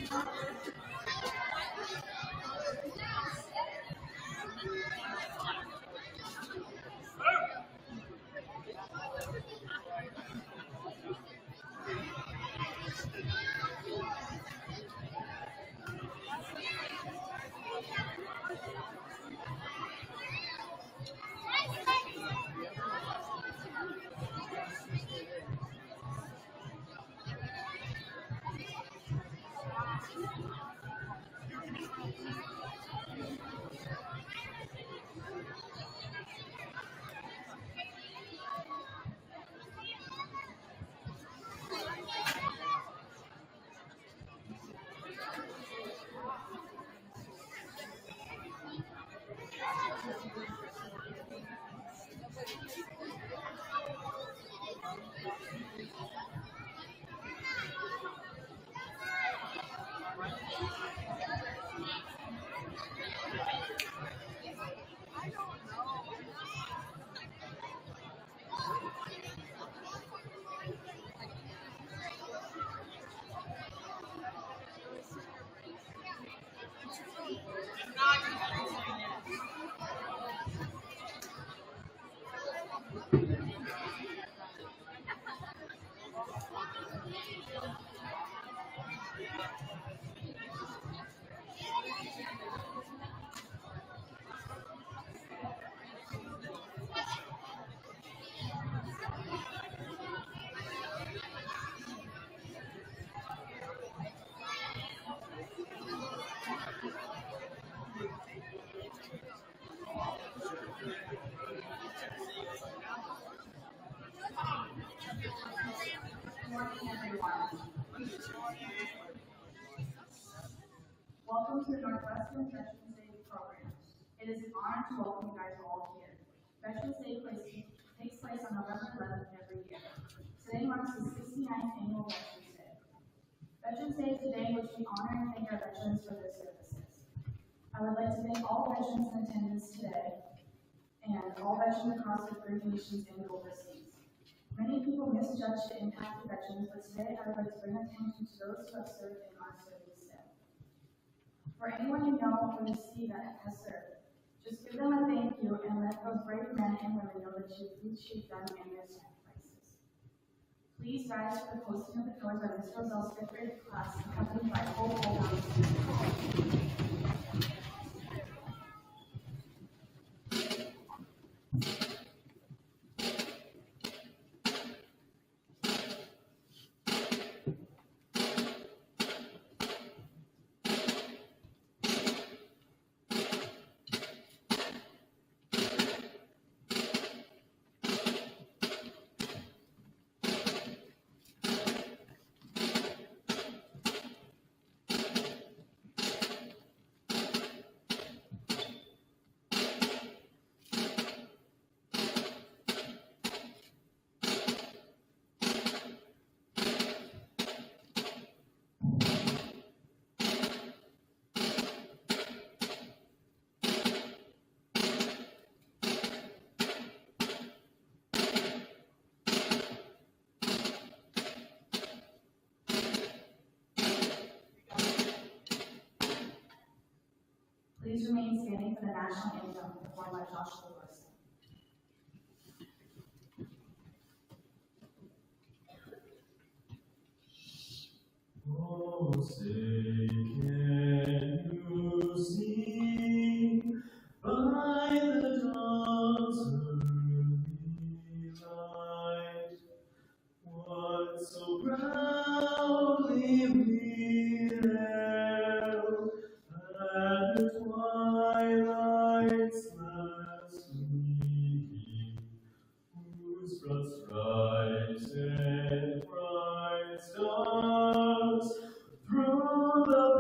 Morning, everyone. Welcome to the Northwestern Veterans Day program. It is an honor to welcome you guys all here. Veterans Day takes place on November 11th every year. Today marks the 69th annual Veterans Day. Veterans Day is the day in which we honor and thank our veterans for their services. I would like to thank all veterans in attendance today and all veterans across the three nations and overseas. Many people misjudge the impact of veterans, but today I would like to bring attention to those who have served and are serving still. For anyone you know or you see that has served, just give them a thank you and let those brave men and women know that you appreciate them and their sacrifices. Please rise for the posting of the colors by Ms. Roselle's 5th grade class, accompanied by full hold-on. Please remain standing for the national anthem performed by Joshua Wilson. Oh, say, can you see by the dawn's early light what so proudly we hailed at the twilight's last gleaming, whose broad stripes and bright stars through the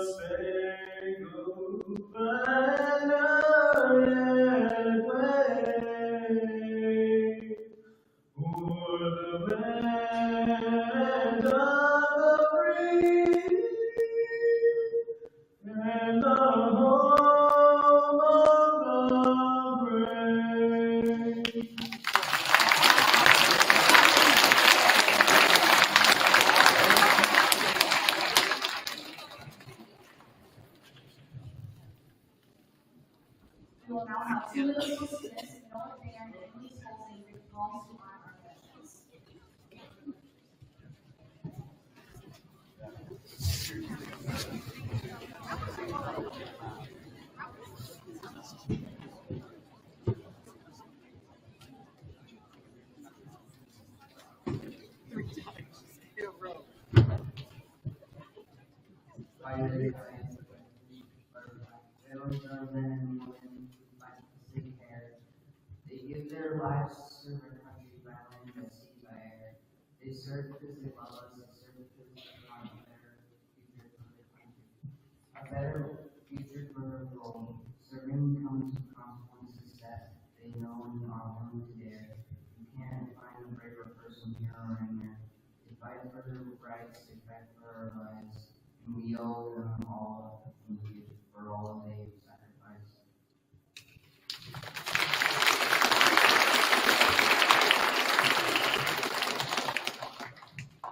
spake of banner yet wave, o'er the land of the free, and the home of the brave. We will now have two little students, Noah Van and Emily Spolsing, bring poems to honor our veterans. By the defense of those young men and women who fight Pacific air. They give their lives to serve our country by land, by sea, by air. They serve because they love us. They serve because they want a better future for their country. A better future for their role. Serving comes with consequences that they know and are willing to dare. You can't find a braver person here or anywhere. They fight for their rights. They fight for our lives. And we owe them all a thank you for all they've sacrificed.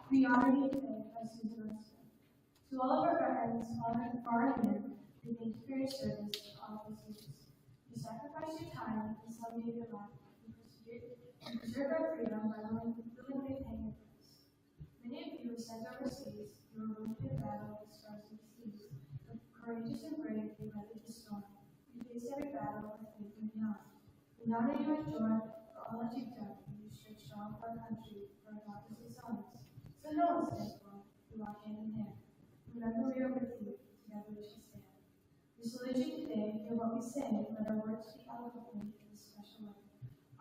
We honor you today by Susan Winston. To all of our veterans, far and near, we thank you for your service to all of us youths. You sacrificed your time and some gave your life. You preserved our freedom by willingly paying your price. Many of you were sent overseas. You were wounded in battle with scars and disease. But courageous and brave, you weathered the storm. You faced every battle with faith and beyond. We honor you and joy for all that you've done. You stood strong for our country, for our daughters and sons. So no one stands alone. We walk hand in hand. Remember we are with you. Together we shall stand. We salute you today. Hear what we say. Let our words speak eloquently in this special way.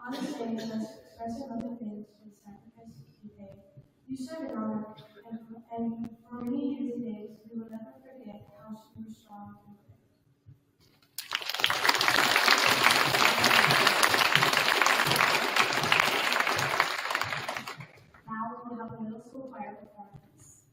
On this day, let us express our love and thanks for the sacrifices you paid. You serve in honor, and for many years and days, we will never forget how you were strong and brave. Now we will have a middle school choir performance.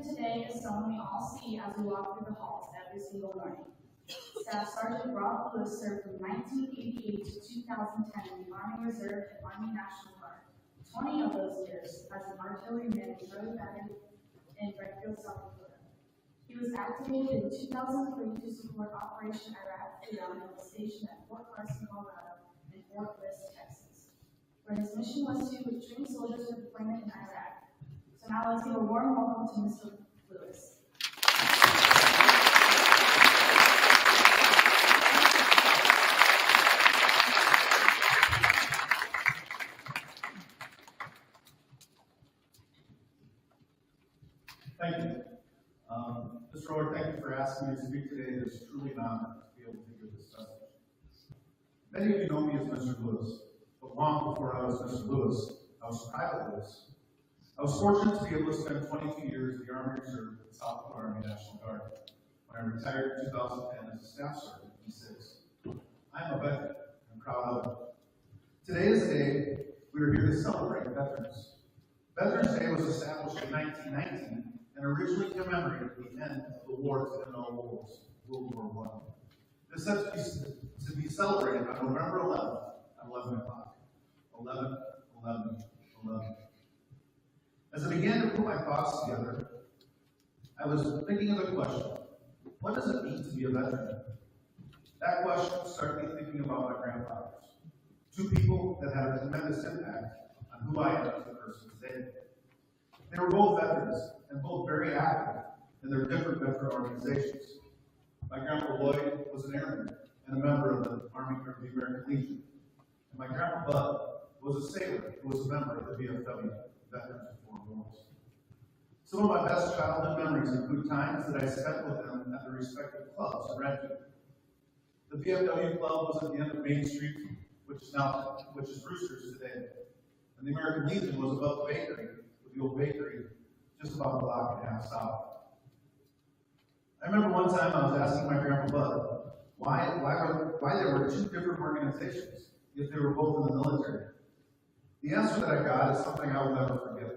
here today is someone we all see as we walk through the halls every single morning. Staff Sergeant Rob Lewis served from 1988 to 2010 in the Army Reserve and Army National Guard. 20 of those years as an artilleryman in Shirley Battery in Redfield, South Dakota. He was activated in 2003 to support Operation Iraq Freedom and was stationed at Fort Carson, Colorado, and Fort Bliss, Texas, where his mission was to train soldiers for deployment in Iraq. So now let's give a warm welcome to Mr. Lewis. Thank you. Mr. Rohr, thank you for asking me to speak today. It is truly an honor to be able to give this message. Many of you know me as Mr. Lewis, but long before I was Mr. Lewis, I was Private Lewis. I was fortunate to be able to spend 22 years in the Army Reserve at South Dakota Army National Guard. When I retired in 2010 as a staff sergeant in E6. I'm a veteran. I'm proud of it. Today is the day we are here to celebrate veterans. Veterans Day was established in 1919 and originally commemorated the end of the war to end all wars, World War I. This is to be celebrated on November 11th at 11 o'clock. 11, 11, 11. As I began to put my thoughts together, I was thinking of the question, what does it mean to be a veteran? That question started me thinking about my grandfathers. Two people that had a tremendous impact on who I am as a person today. They were both veterans and both very active in their different veteran organizations. My grandpa Lloyd was an airman and a member of the Army of the American Legion. And my grandpa Bud was a sailor who was a member of the VFW, Veterans of Foreign Wars. Some of my best childhood memories include times that I spent with them at their respective clubs in Redfield. The VFW club was at the end of Main Street, which is Brewster's today. And the American Legion was above the bakery, with the old bakery, just about a block and a half south. I remember one time I was asking my grandpa Bud why there were two different organizations if they were both in the military. The answer that I got is something I will never forget.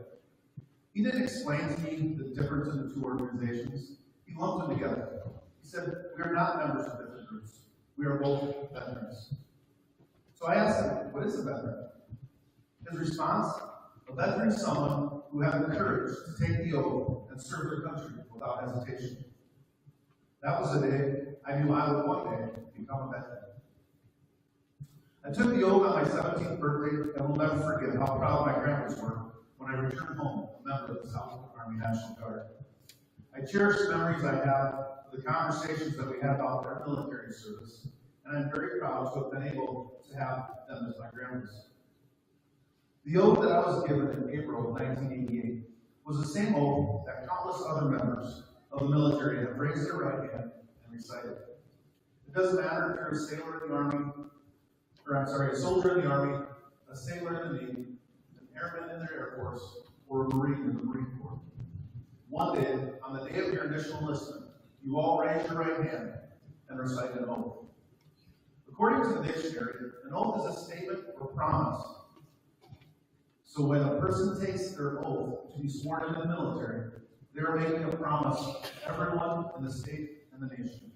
He didn't explain to me the difference in the two organizations. He lumped them together. He said, we are not members of different groups. We are both veterans. So I asked him, what is a veteran? His response, a veteran is someone who has the courage to take the oath and serve their country without hesitation. That was the day I knew I would one day become a veteran. I took the oath on my 17th birthday and will never forget how proud my grandpas were when I returned home a member of the South Dakota Army National Guard. I cherish the memories I have, the conversations that we had about their military service, and I'm very proud to have been able to have them as my grandpas. The oath that I was given in April of 1988 was the same oath that countless other members of the military have raised their right hand and recited. It doesn't matter if you're a sailor in the Army, a soldier in the Army, a sailor in the Navy, an airman in the Air Force, or a Marine in the Marine Corps. One day, on the day of your initial enlistment, you all raise your right hand and recite an oath. According to the dictionary, an oath is a statement or promise. So when a person takes their oath to be sworn in the military, they are making a promise to everyone in the state and the nation.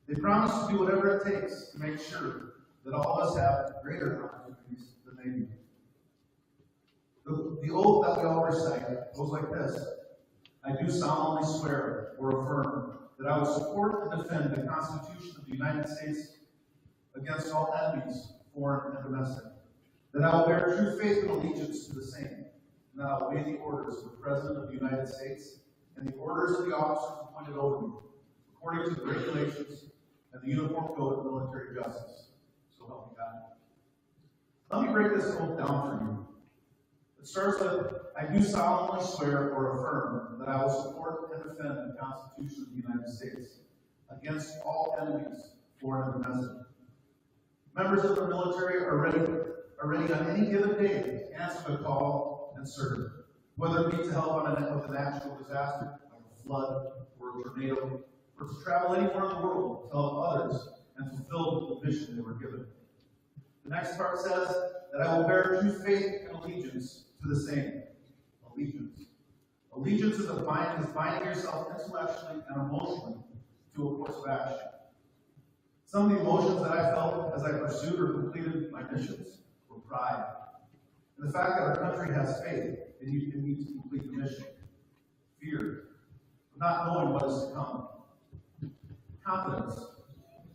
They promise to do whatever it takes to make sure that all of us have greater opportunities than they do. The oath that we all recite goes like this. I do solemnly swear or affirm that I will support and defend the Constitution of the United States against all enemies, foreign and domestic. That I will bear true faith and allegiance to the same, and that I will obey the orders of the President of the United States and the orders of the officers appointed over me, according to the regulations and the Uniform Code of Military Justice. So help me God. Let me break this oath down for you. It starts with, I do solemnly swear or affirm that I will support and defend the Constitution of the United States against all enemies, foreign and domestic. Members of the military are ready on any given day to answer the call and serve, whether it be to help with a natural disaster like a flood or a tornado, or to travel anywhere in the world to help others and fulfill the mission they were given. The next part says that I will bear true faith and allegiance to the same. Allegiance. Allegiance is binding yourself intellectually and emotionally to a course of action. Some of the emotions that I felt as I pursued or completed my missions were pride, and the fact that our country has faith in you can need to complete the mission. Fear of not knowing what is to come. Confidence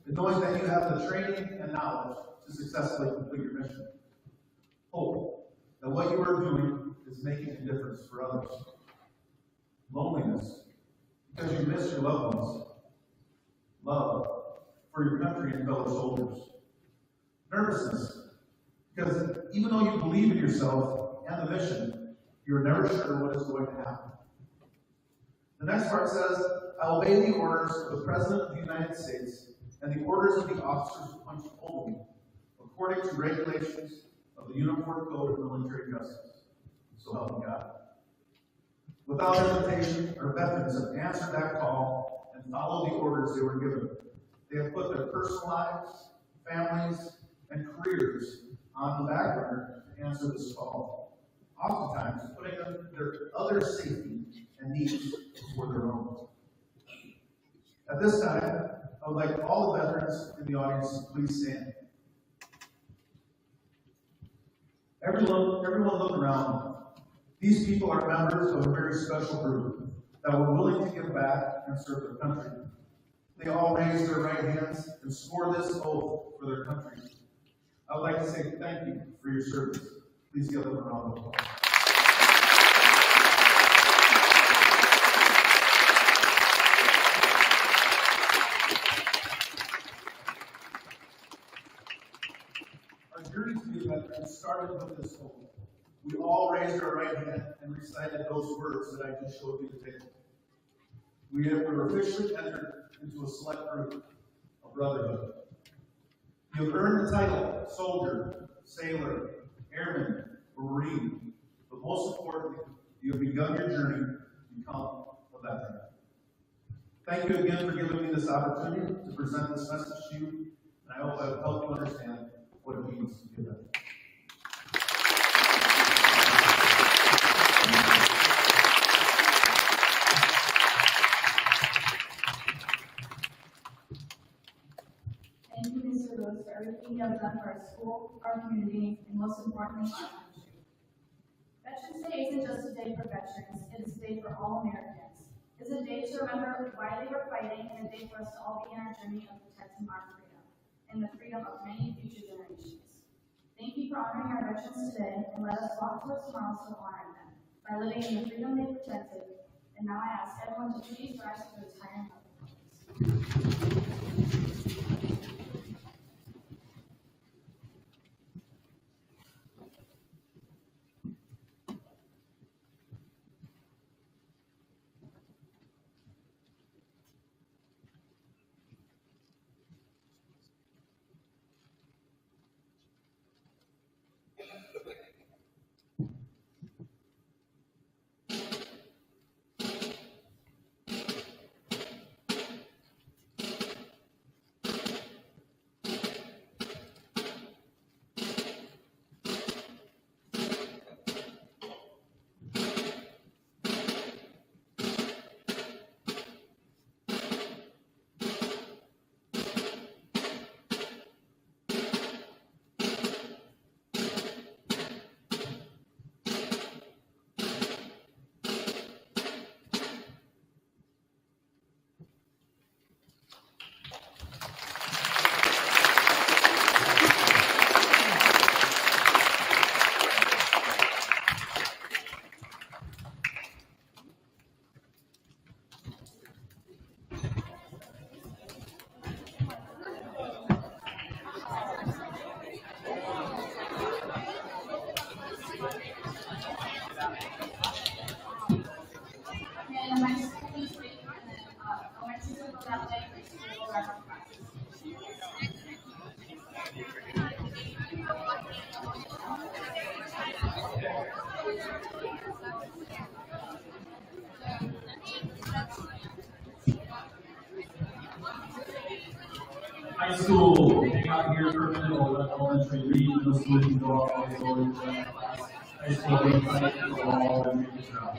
in knowing that you have the training and knowledge to successfully complete your mission. Hope that what you are doing is making a difference for others. Loneliness because you miss your loved ones. Love for your country and fellow soldiers. Nervousness because even though you believe in yourself and the mission, you're never sure what is going to happen. The next part says, I obey the orders of the President of the United States and the orders of the officers who punch over me, according to regulations of the Uniform Code of Military Justice. So help me God. Without hesitation, our veterans have answered that call and followed the orders they were given. They have put their personal lives, families, and careers on the back burner to answer this call, oftentimes putting their other safety and needs before their own. At this time, I would like all the veterans in the audience to please stand. Everyone look around. These people are members of a very special group that were willing to give back and serve their country. They all raised their right hands and swore this oath for their country. I would like to say thank you for your service. Please give them a round of applause. Our journey to be a veteran started with this oath. We all raised our right hand and recited those words that I just showed you today. We were officially entered into a select group, a brotherhood. You have earned the title soldier, sailor, airman, or marine, but most importantly, you have begun your journey to become a veteran. Thank you again for giving me this opportunity to present this message to you, and I hope I've helped you understand what it means to be a veteran. Thank you, Mr. Lewis, for everything you have done for our school, our community, and most importantly, our country. Veterans Day isn't just a day for veterans, it is a day for all Americans. It's a day to remember why they were fighting, and a day for us to all begin our journey of protecting our freedom, and the freedom of many future generations. Thank you for honoring our veterans today, and let us walk towards tomorrow to honor them, by living in the freedom they protected. And now I ask everyone to please rise for the retiring of the pose. High school, hang out here for a minute while we're at elementary, read, middle school, you go off, high school, being fight, the wall, and make the job.